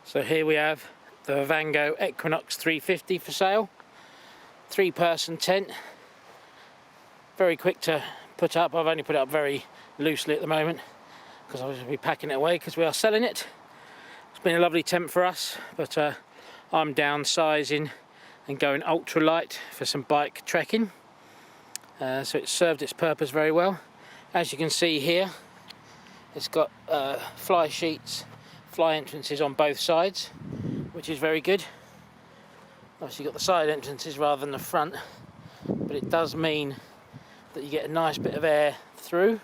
So here we have the Vango Equinox 350 for sale. 3-person tent. Very quick to put up. I've only put it up very loosely at the moment because I was going to be packing it away because we are selling it. It's been a lovely tent for us, but I'm downsizing and going ultra light for some bike trekking. So it's served its purpose very well. As you can see here, it's got fly sheets, fly entrances on both sides, which is very good. Obviously you've got the side entrances rather than the front, but it does mean that you get a nice bit of air through.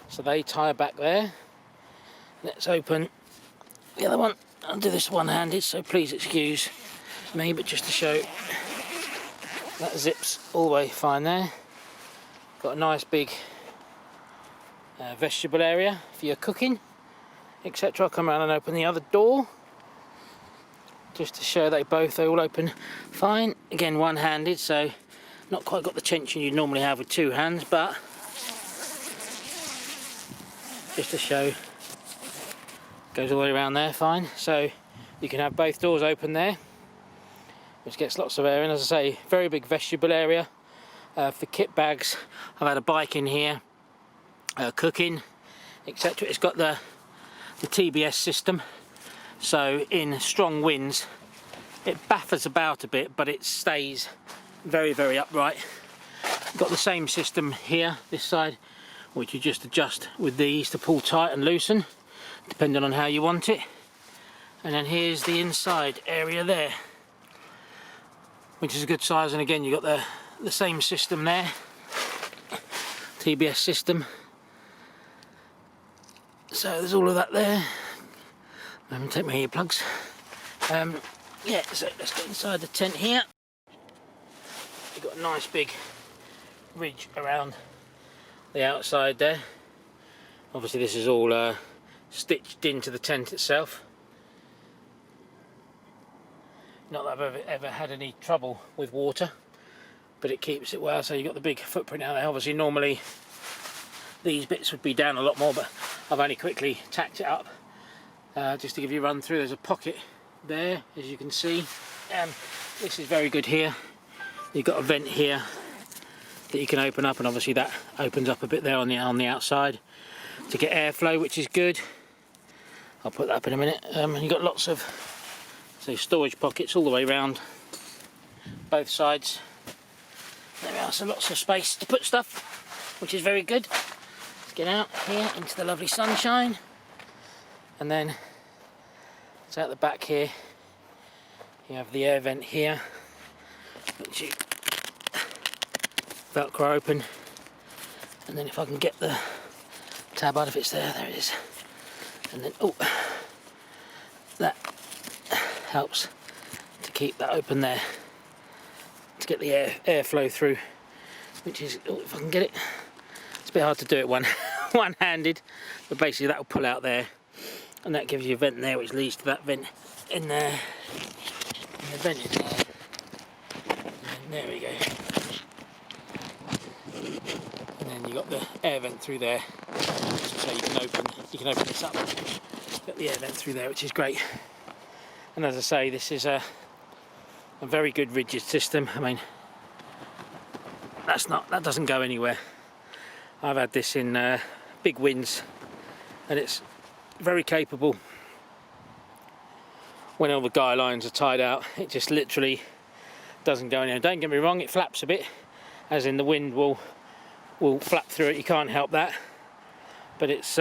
So they tie back there. Let's open the other one. I'll do this one-handed, so please excuse me, but just to show that zips all the way fine there. Got a nice big vegetable area for your cooking, etc. I'll come around and open the other door just to show they all open fine. Again, one-handed, so not quite got the tension you'd normally have with 2 hands, but just to show, goes all the way around there fine. So you can have both doors open there, which gets lots of air in. As I say, very big vestibule area for kit bags. I've had a bike in here, cooking, etc. It's got the TBS system, so in strong winds it baffers about a bit, but it stays very, very upright. Got the same system here, this side, which you just adjust with these to pull tight and loosen, depending on how you want it. And then here's the inside area there, which is a good size, and again you've got the same system there, TBS system. So there's all of that there. I'm going to take my earplugs. Yeah, so let's get inside the tent here. You've got a nice big ridge around the outside there. Obviously this is all stitched into the tent itself. Not that I've ever had any trouble with water, but it keeps it well. So you've got the big footprint out there. Obviously normally these bits would be down a lot more, but I've only quickly tacked it up just to give you a run through. There's a pocket there, as you can see. This is very good here. You've got a vent here that you can open up, and obviously that opens up a bit there on the outside to get airflow, which is good. I'll put that up in a minute. And you've got lots of storage pockets all the way around both sides. There we are, so lots of space to put stuff, which is very good. Let's get out here into the lovely sunshine, and then it's out the back here. You have the air vent here, which you velcro open, and then if I can get the tab out, if it's there, there it is, and then that helps to keep that open there to get the airflow through, which is, if I can get it, it's a bit hard to do it one-handed, but basically that will pull out there, and that gives you a vent there, which leads to that vent in there, and the vent in there, and there we go, and then you've got the air vent through there, so you can open this up, get the air vent through there, which is great. And as I say, this is a very good rigid system. I mean, that doesn't go anywhere. I've had this in big winds, and it's very capable. When all the guy lines are tied out, it just literally doesn't go anywhere. Don't get me wrong, it flaps a bit, as in the wind will flap through it. You can't help that, but it's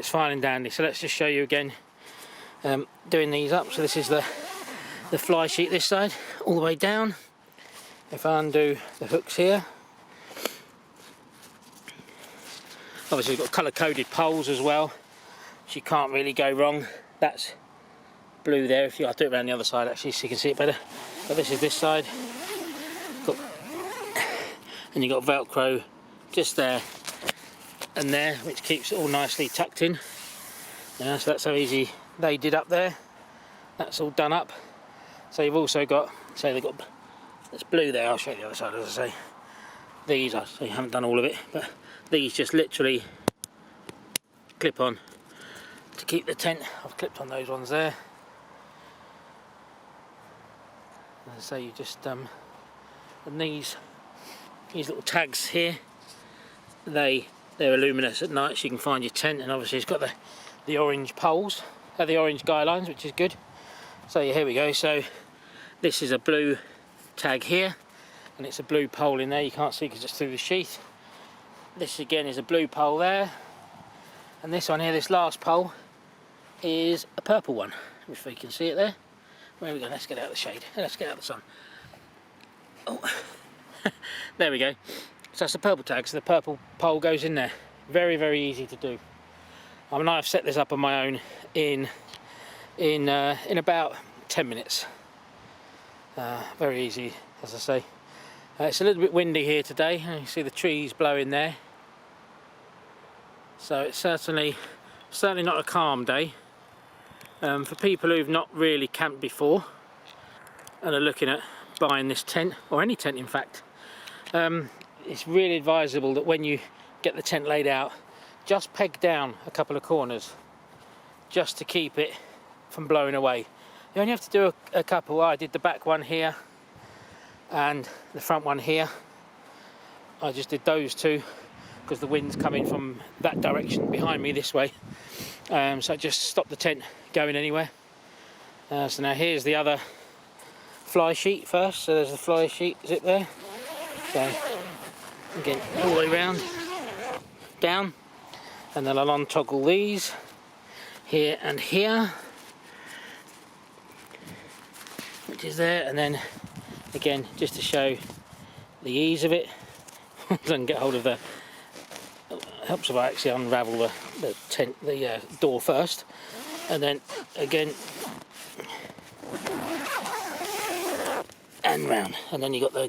fine and dandy. So let's just show you again. Doing these up. So this is the fly sheet this side, all the way down. If I undo the hooks here, obviously we've got colour-coded poles as well, so you can't really go wrong. That's blue there. I'll do it around the other side actually, so you can see it better. But this is this side, and you've got Velcro just there and there, which keeps it all nicely tucked in. So that's how easy they did up there. That's all done up. So you've also got, so they've got, it's blue there, I'll show you the other side, as I say. These, I haven't done all of it, but these just literally clip on to keep the tent. I've clipped on those ones there. So you just and these little tags here, they're luminous at night, so you can find your tent, and obviously it's got the orange poles, the orange guy lines, which is good. So yeah, here we go. So this is a blue tag here, and it's a blue pole in there. You can't see because it's through the sheath. This again is a blue pole there, and this one here, this last pole, is a purple one, if we can see it there. Where we go? Let's get out of the shade. Let's get out of the sun. Oh, there we go. So that's the purple tag. So the purple pole goes in there. Very, very easy to do. I mean, I've set this up on my own in about 10 minutes. Very easy, as I say. It's a little bit windy here today. You can see the trees blowing there. So it's certainly not a calm day. For people who've not really camped before and are looking at buying this tent, or any tent in fact, it's really advisable that when you get the tent laid out, just peg down a couple of corners just to keep it from blowing away. You only have to do a couple. I did the back one here and the front one here. I just did those two because the wind's coming from that direction behind me this way. So I just stopped the tent going anywhere. So now here's the other fly sheet first. So there's the fly sheet zip there. So again, all the way round, down, and then I'll untoggle these here and here, which is there, and then again, just to show the ease of it, I can get hold of the. Helps if I actually unravel the door first, and then again and round, and then you got the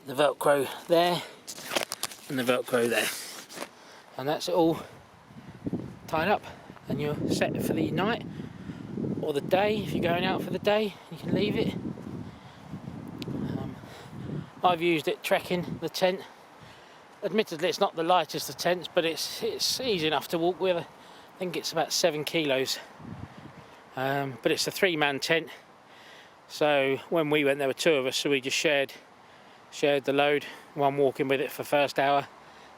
Velcro there and the Velcro there, and that's it all tied up, and you're set for the night or the day. If you're going out for the day, you can leave it. I've used it trekking the tent. Admittedly, it's not the lightest of tents, but it's easy enough to walk with. I think it's about 7 kilos. But it's a 3-man tent. So when we went, there were 2 of us, so we just shared the load. One walking with it for first hour,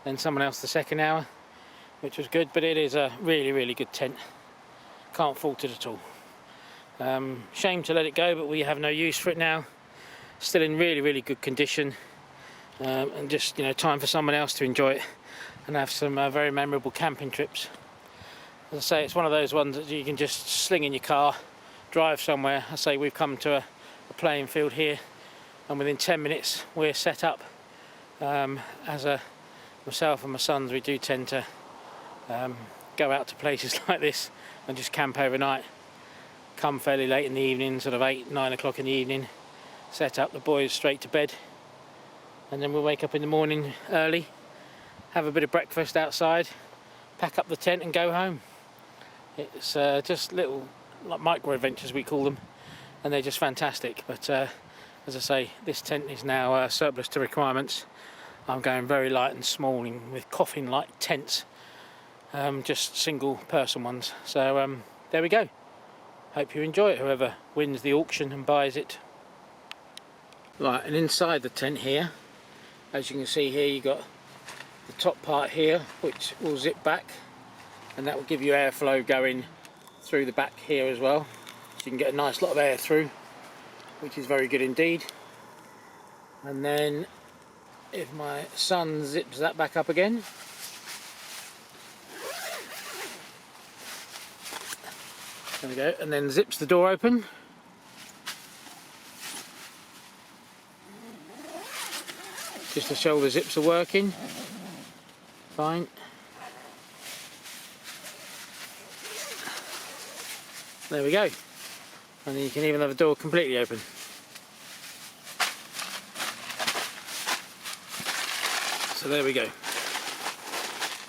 then someone else the second hour, which was good. But it is a really, really good tent. Can't fault it at all. Shame to let it go, but we have no use for it now. Still in really, really good condition. And just, time for someone else to enjoy it and have some very memorable camping trips. As I say, it's one of those ones that you can just sling in your car, drive somewhere. I say we've come to a playing field here, and within 10 minutes we're set up. Myself and my sons, we do tend to go out to places like this and just camp overnight. Come fairly late in the evening, sort of 8-9 o'clock in the evening, set up, the boys straight to bed. And then we'll wake up in the morning early, have a bit of breakfast outside, pack up the tent and go home. It's just little like micro adventures, we call them, and they're just fantastic. But as I say, this tent is now surplus to requirements. I'm going very light and small with coffin light tents, just single person ones. So there we go. Hope you enjoy it, whoever wins the auction and buys it. Right, and inside the tent here, as you can see here, you've got the top part here, which will zip back, and that will give you airflow going through the back here as well. So you can get a nice lot of air through, which is very good indeed. And then if my son zips that back up again, there we go, and then zips the door open. Just to show the zips are working. Fine. There we go. And then you can even have the door completely open. So there we go.